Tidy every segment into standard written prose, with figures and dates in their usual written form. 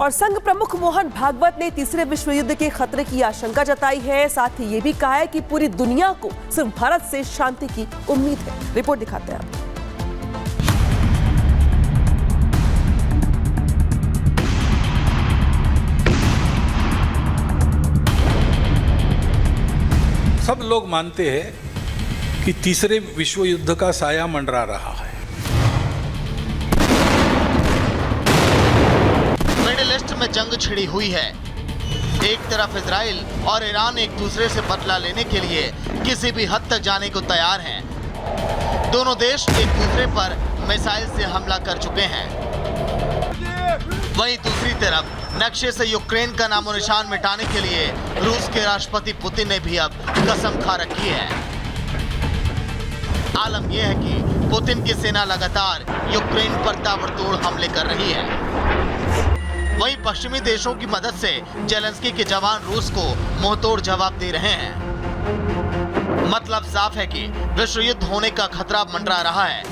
और संघ प्रमुख मोहन भागवत ने तीसरे विश्व युद्ध के खतरे की आशंका जताई है। साथ ही ये भी कहा है कि पूरी दुनिया को सिर्फ भारत से शांति की उम्मीद है। रिपोर्ट दिखाते हैं। सब लोग मानते हैं कि तीसरे विश्व युद्ध का साया मंडरा रहा है। मिडिल ईस्ट में जंग छिड़ी हुई है। एक तरफ इजराइल और ईरान एक दूसरे से बदला लेने के लिए किसी भी हद तक जाने को तैयार हैं। दोनों देश एक दूसरे पर मिसाइल से हमला कर चुके हैं। वहीं दूसरी तरफ नक्शे से यूक्रेन का नामो निशान मिटाने के लिए रूस के राष्ट्रपति पुतिन ने भी अब कसम खा रखी है। आलम यह है कि पुतिन की सेना लगातार यूक्रेन पर ताबड़तोड़ हमले कर रही है। वहीं पश्चिमी देशों की मदद से जेलेंस्की के जवान रूस को मुंहतोड़ जवाब दे रहे हैं। मतलब साफ है कि विश्व युद्ध होने का खतरा मंडरा रहा है,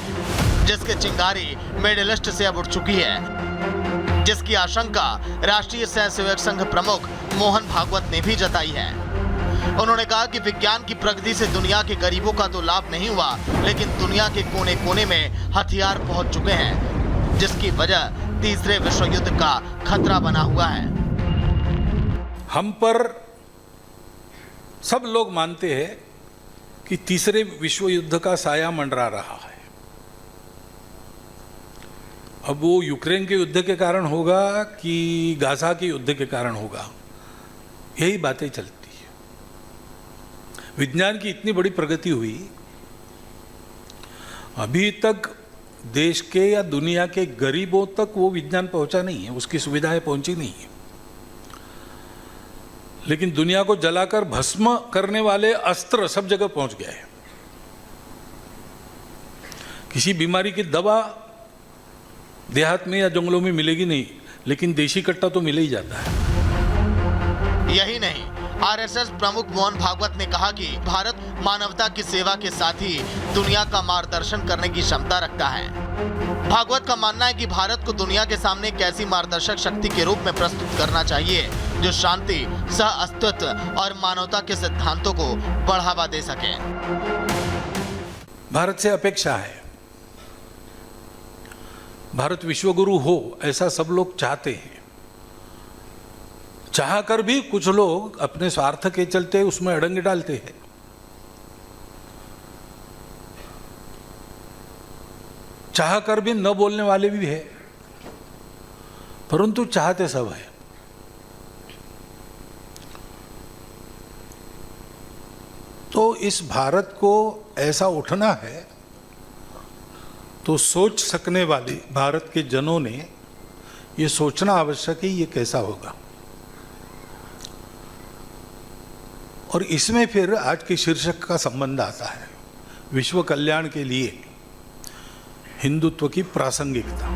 जिसकी चिंगारी मिडिल ईस्ट से अब उठ चुकी है, जिसकी आशंका राष्ट्रीय स्वयंसेवक संघ प्रमुख मोहन भागवत ने भी जताई है। उन्होंने कहा कि विज्ञान की प्रगति से दुनिया के गरीबों का तो लाभ नहीं हुआ, लेकिन दुनिया के कोने कोने में हथियार पहुंच चुके हैं, जिसकी वजह तीसरे विश्व युद्ध का खतरा बना हुआ है। हम पर सब लोग मानते हैं कि तीसरे विश्व युद्ध का साया मंडरा रहा है। अब वो यूक्रेन के युद्ध के कारण होगा कि गाजा के युद्ध के कारण होगा, यही बातें चलती है। विज्ञान की इतनी बड़ी प्रगति हुई, अभी तक देश के या दुनिया के गरीबों तक वो विज्ञान पहुंचा नहीं है, उसकी सुविधाएं पहुंची नहीं है। लेकिन दुनिया को जलाकर भस्म करने वाले अस्त्र सब जगह पहुंच गए हैं। किसी बीमारी की दवा देहात में या जंगलों में मिलेगी नहीं, लेकिन देशी कट्टा तो मिल ही जाता है। यही नहीं, आरएसएस प्रमुख मोहन भागवत ने कहा कि भारत मानवता की सेवा के साथ ही दुनिया का मार्गदर्शन करने की क्षमता रखता है। भागवत का मानना है कि भारत को दुनिया के सामने एक ऐसी मार्गदर्शक शक्ति के रूप में प्रस्तुत करना चाहिए जो शांति, सह अस्तित्व और मानवता के सिद्धांतों को बढ़ावा दे सके। भारत से अपेक्षा है, भारत विश्वगुरु हो, ऐसा सब लोग चाहते हैं। चाहकर भी कुछ लोग अपने स्वार्थ के चलते उसमें अड़ंगे डालते हैं। चाहकर भी न बोलने वाले भी है, परंतु चाहते सब है। तो इस भारत को ऐसा उठना है तो सोच सकने वाले भारत के जनों ने ये सोचना आवश्यक है, ये कैसा होगा। और इसमें फिर आज के शीर्षक का संबंध आता है, विश्व कल्याण के लिए हिंदुत्व की प्रासंगिकता।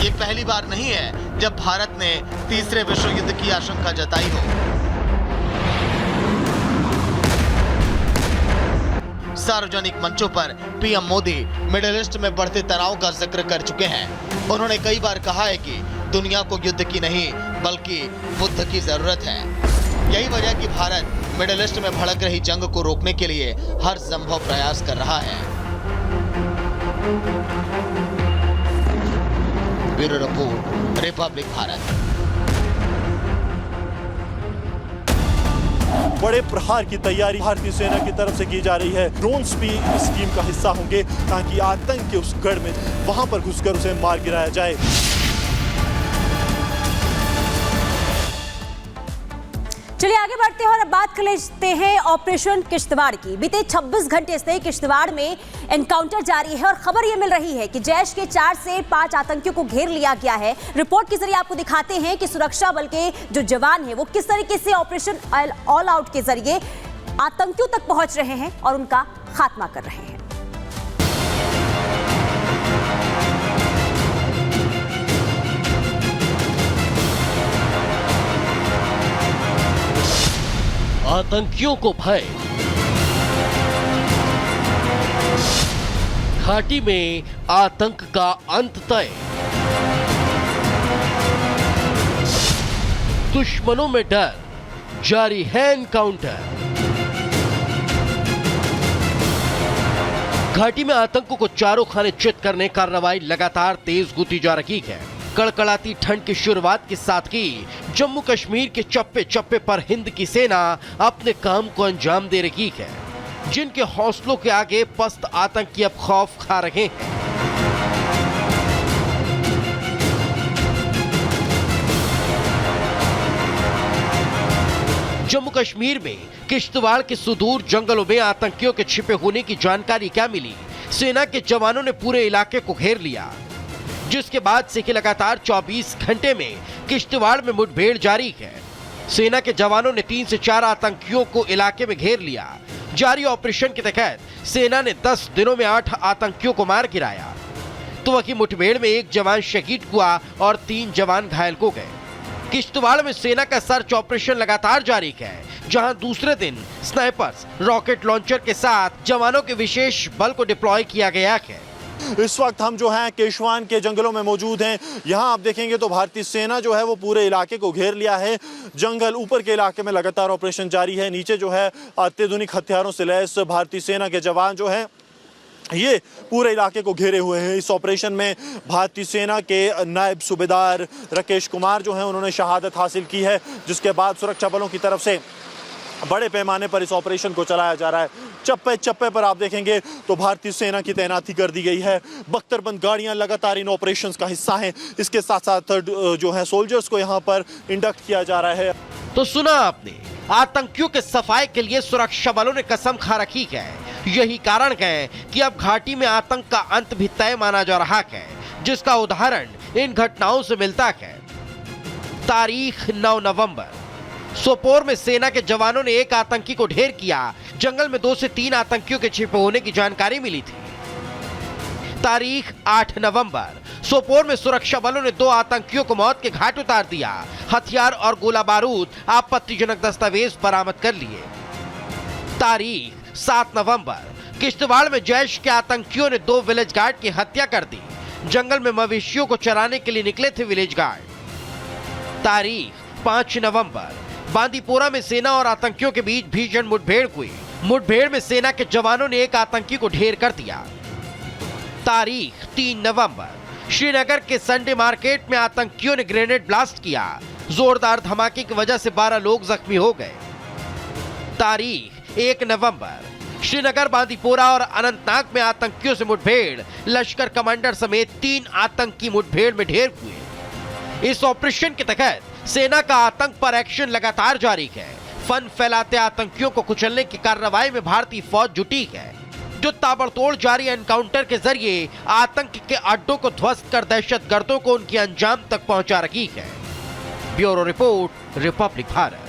ये पहली बार नहीं है जब भारत ने तीसरे विश्व युद्ध की आशंका जताई हो। सार्वजनिक मंचों पर पीएम मोदी मिडिल ईस्ट में बढ़ते तनाव का जिक्र कर चुके हैं। उन्होंने कई बार कहा है कि दुनिया को युद्ध की नहीं बल्कि बुद्ध की जरूरत है। यही वजह कि भारत मिडिल ईस्ट में भड़क रही जंग को रोकने के लिए हर संभव प्रयास कर रहा है। Bureau report, Republic Bharat. बड़े प्रहार की तैयारी भारतीय सेना की तरफ से की जा रही है। ड्रोन्स भी इस स्कीम का हिस्सा होंगे ताकि आतंक के उस गढ़ में वहां पर घुसकर उसे मार गिराया जाए। चलिए आगे बढ़ते हैं और अब बात कर लेते हैं ऑपरेशन किश्तवाड़ की। बीते 26 घंटे से किश्तवाड़ में एनकाउंटर जारी है और खबर यह मिल रही है कि जैश के 4 से 5 आतंकियों को घेर लिया गया है। रिपोर्ट के जरिए आपको दिखाते हैं कि सुरक्षा बल के जो जवान हैं वो किस तरीके से ऑपरेशन ऑल आउट के जरिए आतंकियों तक पहुंच रहे हैं और उनका खात्मा कर रहे हैं। आतंकियों को भय, घाटी में आतंक का अंत तय। दुश्मनों में डर, जारी है एनकाउंटर। घाटी में आतंकों को चारों खाने चित करने कार्रवाई लगातार तेज होती जा रही है। कड़कड़ाती ठंड की शुरुआत के साथ ही जम्मू कश्मीर के चप्पे चप्पे पर हिंद की सेना अपने काम को अंजाम दे रही है, जिनके हौसलों के आगे पस्त आतंकी अब खौफ खा रहे हैं। जम्मू कश्मीर में किश्तवाड़ के सुदूर जंगलों में आतंकियों के छिपे होने की जानकारी क्या मिली? सेना के जवानों ने पूरे इलाके को घेर लिया, जिसके बाद से कि लगातार 24 घंटे में किश्तवाड़ में मुठभेड़ जारी है। सेना के जवानों ने 3 से 4 आतंकियों को इलाके में घेर लिया। जारी ऑपरेशन के तहत सेना ने 10 दिनों में 8 आतंकियों को मार गिराया। तो वहीं मुठभेड़ में 1 जवान शहीद हुआ और 3 जवान घायल हो गए। किश्तवाड़ में सेना का सर्च ऑपरेशन लगातार जारी है, जहां दूसरे दिन स्नाइपर्स, रॉकेट लॉन्चर के साथ जवानों के विशेष बल को डिप्लॉय किया गया है। इस वक्त हम जो हैं केशवान के जंगलों में मौजूद हैं। यहाँ आप देखेंगे तो भारतीय सेना जो है वो पूरे इलाके को घेर लिया है। जंगल ऊपर के इलाके में लगातार ऑपरेशन जारी है। नीचे जो है अत्याधुनिक हथियारों से लैस भारतीय सेना के जवान जो हैं ये पूरे इलाके को घेरे हुए हैं। इस ऑपरेशन में भारतीय सेना के नायब सूबेदार राकेश कुमार जो हैं उन्होंने शहादत हासिल की है, जिसके बाद सुरक्षा बलों की तरफ से बड़े पैमाने पर इस ऑपरेशन को चलाया जा रहा है। चप्पे चप्पे पर आप देखेंगे तो भारतीय सेना की तैनाती कर दी गई है। बख्तरबंद गाड़ियां लगातार इन ऑपरेशंस का हिस्सा हैं। इसके साथ साथ जो है सोल्जर्स को यहाँ पर इंडक्ट किया जा रहा है। तो सुना आपने, आतंकियों के सफाई के लिए सुरक्षा बलों ने कसम खा रखी है। यही कारण है कि अब घाटी में आतंक का अंत भी तय माना जा रहा है, जिसका उदाहरण इन घटनाओं से मिलता है। तारीख 9 नवंबर, सोपोर में सेना के जवानों ने 1 आतंकी को ढेर किया। जंगल में 2 से 3 आतंकियों के छिपे होने की जानकारी मिली थी। तारीख 8 नवंबर, सोपोर में सुरक्षा बलों ने 2 आतंकियों को मौत के घाट उतार दिया। हथियार और गोला बारूद, आपत्तिजनक दस्तावेज बरामद कर लिए। तारीख 7 नवंबर, किश्तवाड़ में जैश के आतंकियों ने 2 विलेज गार्ड की हत्या कर दी। जंगल में मवेशियों को चराने के लिए निकले थे विलेज गार्ड। तारीख 5 नवंबर, बांदीपोरा में सेना और आतंकियों के बीच भीषण मुठभेड़ हुई। मुठभेड़ में सेना के जवानों ने 1 आतंकी को ढेर कर दिया। तारीख 3 नवंबर, श्रीनगर के संडे मार्केट में आतंकियों ने ग्रेनेड ब्लास्ट किया। जोरदार धमाके की वजह से 12 लोग जख्मी हो गए। तारीख 1 नवंबर, श्रीनगर, बांदीपोरा और अनंतनाग में आतंकियों से मुठभेड़। लश्कर कमांडर समेत 3 आतंकी मुठभेड़ में ढेर हुए। इस ऑपरेशन के तहत सेना का आतंक पर एक्शन लगातार जारी है। फन फैलाते आतंकियों को कुचलने की कार्रवाई में भारतीय फौज जुटी है, जो ताबड़तोड़ जारी एनकाउंटर के जरिए आतंक के अड्डों को ध्वस्त कर दहशतगर्दों को उनके अंजाम तक पहुंचा रही है। Bureau report, Republic Bharat.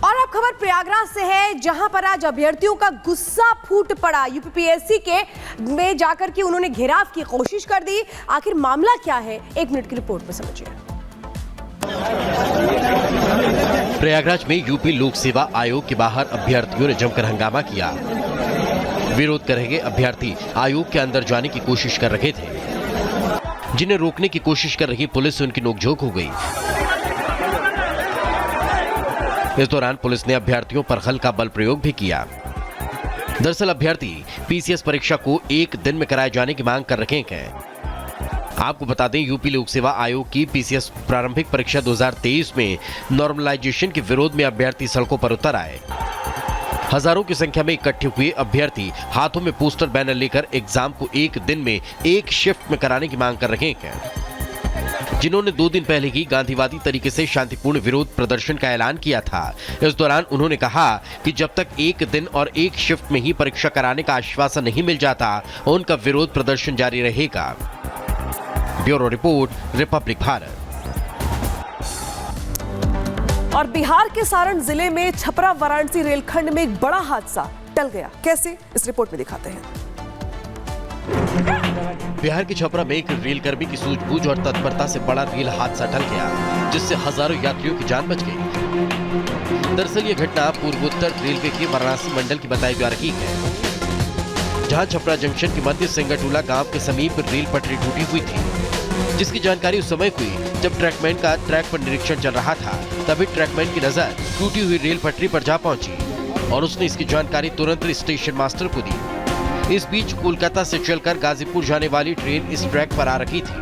और अब खबर प्रयागराज से है, जहां पर आज अभ्यर्थियों का गुस्सा फूट पड़ा। यूपीपीएससी के में जाकर के उन्होंने घेराव की कोशिश कर दी। आखिर मामला क्या है, 1 मिनट की रिपोर्ट में समझिए। प्रयागराज में यूपी लोक सेवा आयोग के बाहर अभ्यर्थियों ने जमकर हंगामा किया। विरोध कर रहे अभ्यर्थी आयोग के अंदर जाने की कोशिश कर रहे थे, जिन्हें रोकने की कोशिश कर रही पुलिस से उनकी नोकझोंक हो गई। इस दौरान पुलिस ने अभ्यर्थियों पर हल्का बल प्रयोग भी किया। दरअसल अभ्यर्थी पीसीएस परीक्षा को 1 दिन में कराए जाने की मांग कर रहे हैं। आपको बता दें, यूपी लोक सेवा आयोग की पीसीएस प्रारंभिक परीक्षा 2023 में नॉर्मलाइजेशन के विरोध में अभ्यर्थी सड़कों पर उतर आए। हजारों की संख्या में इकट्ठे हुए अभ्यर्थी हाथों में पोस्टर बैनर लेकर एग्जाम को 1 दिन में 1 शिफ्ट में कराने की मांग कर रहे हैं, जिन्होंने 2 दिन पहले ही गांधीवादी तरीके से शांतिपूर्ण विरोध प्रदर्शन का ऐलान किया था। इस दौरान उन्होंने कहा कि जब तक 1 दिन और 1 शिफ्ट में ही परीक्षा कराने का आश्वासन नहीं मिल जाता, उनका विरोध प्रदर्शन जारी रहेगा। Bureau report, Republic Bharat. और बिहार के सारण जिले में छपरा वाराणसी रेलखंड में एक बड़ा हादसा टल गया। कैसे, इस रिपोर्ट में दिखाते हैं। बिहार के छपरा में एक रेलकर्मी की सूझबूझ और तत्परता से बड़ा रेल हादसा टल गया, जिससे हजारों यात्रियों की जान बच गई। दरअसल ये घटना पूर्वोत्तर रेलवे के वाराणसी मंडल की बताई जा रही है, जहां छपरा जंक्शन के मध्य सिंगटूला गांव के समीप रेल पटरी टूटी हुई थी। जिसकी जानकारी उस समय हुई जब ट्रैकमैन का ट्रैक पर निरीक्षण चल रहा था। तभी ट्रैकमैन की नजर टूटी हुई रेल पटरी पर जा पहुंची और उसने इसकी जानकारी तुरंत स्टेशन मास्टर को दी। इस बीच कोलकाता से चलकर गाजीपुर जाने वाली ट्रेन इस ट्रैक पर आ रही थी।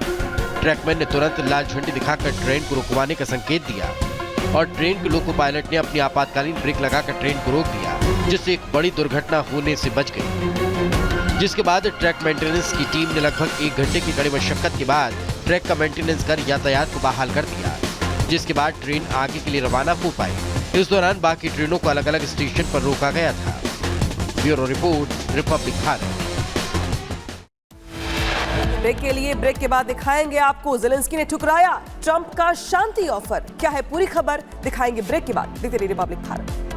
ट्रैकमैन ने तुरंत लाल झंडी दिखाकर ट्रेन को रुकवाने का संकेत दिया और ट्रेन के लोको पायलट ने अपनी आपातकालीन ब्रेक लगाकर ट्रेन को रोक दिया, जिससे एक बड़ी दुर्घटना होने से बच गई। जिसके बाद ट्रैक मेंटेनेंस की टीम ने लगभग 1 घंटे की कड़ी मशक्कत के बाद ट्रैक का मेंटेनेंस कर यातायात को बहाल कर दिया, जिसके बाद ट्रेन आगे के लिए रवाना हो पाई। इस दौरान बाकी ट्रेनों को अलग अलग स्टेशन पर रोका गया था। Bureau report, Republic Bharat. Break के लिए ब्रेक के बाद दिखाएंगे आपको ज़ेलेंस्की ने ठुकराया ट्रंप का शांति ऑफर। क्या है पूरी खबर, दिखाएंगे ब्रेक के बाद। देखते रहिए रिपब्लिक भारत।